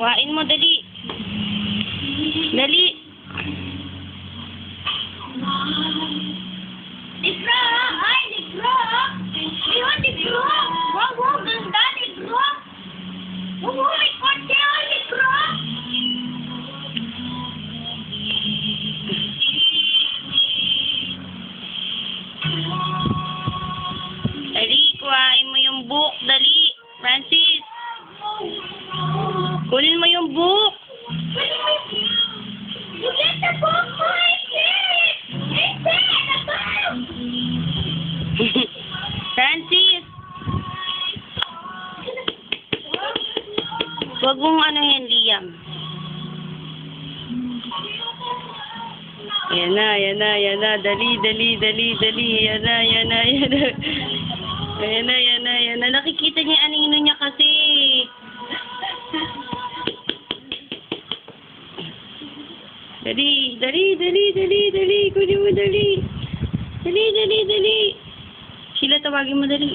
Kuhain mo, dali. Dali. Negro! Ay, negro! Ayun, negro! Wow, wow, ganda, negro! Oh, may kotse, oh, negro! Dali, kuhain mo yung book. Dali. Francis. Kunin mo yung book. You get the book, boy! It's Francis. Huwag mong anuhin, Liam. Yan na, yan na, yan na. Dali, dali, dali, dali. Yan na, yan na, yan na. Yan na, yan na, yan na. Nakikita niya yung anino niya kasi. Dali, dali, dali, dali, dali. Kunin mo, dali. Dali, dali, dali. Sheila, tawagin mo, dali.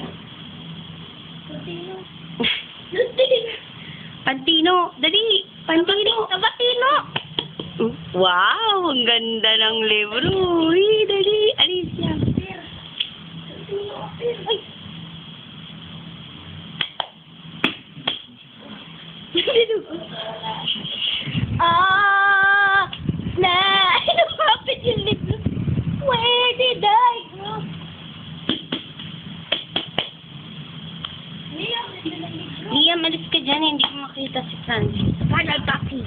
Pantino, dali. Pantino. Sabatino! Wow, ang ganda ng libro. Uy, dali. Alis yan. Ay! Na! Lumapit yung libro. Where did I go? Liam, alis ka dyan. Hindi ko makita si Francis. Kanal Paki.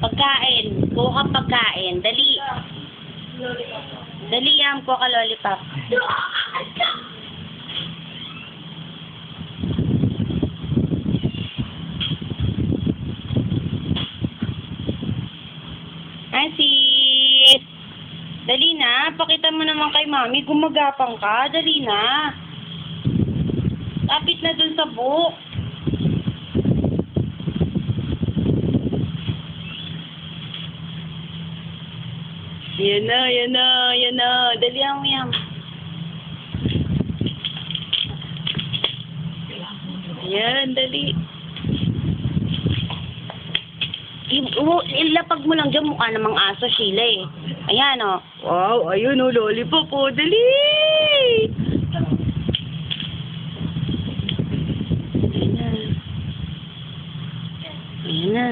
Pagkain. Kuha ka pagkain. Dali. Dali, Liam. Kuha ka lollipop. Francis! Dali na. Pakita mo naman kay Mami. Gumagapang ka. Dali na. Lapit na dun sa book. Yan na, yan na, yan na. Dali ang Yam. Yan, dali. Ilapag mo lang dyan, mukha namang aso, Sheila eh. Ayan o. Wow, ayun o, lollipop o. Dali! Ayan na. Ayan na.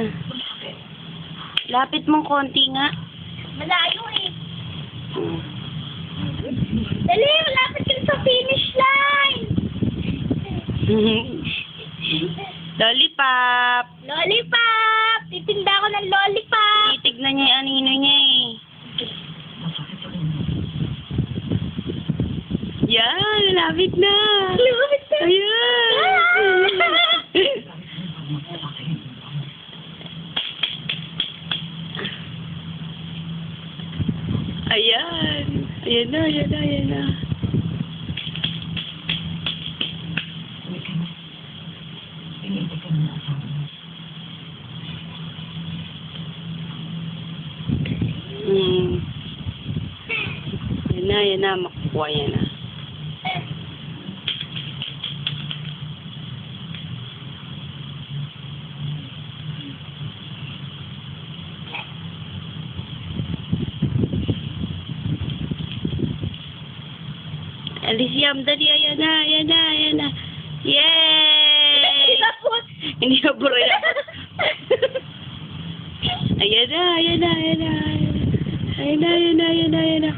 Lapit mong konti nga. Malayo eh. Dali, malapit yun sa finish line. Lollipop! Lollipop! Titinda ko ng lollipop. Titignan niya yung anino niya eh. Yan, lapit na. Lumapit na. Ayan. Ayan. Ayan na, ayan na, ayan na. Ayan na, makukuha yan na. Alisiam, dali, ayan na, ayan na, ayan na. Yay! Hindi na puro yan. Ayan na, ayan na, ayan na. Ayan na, ayan na, ayan na, ayan na.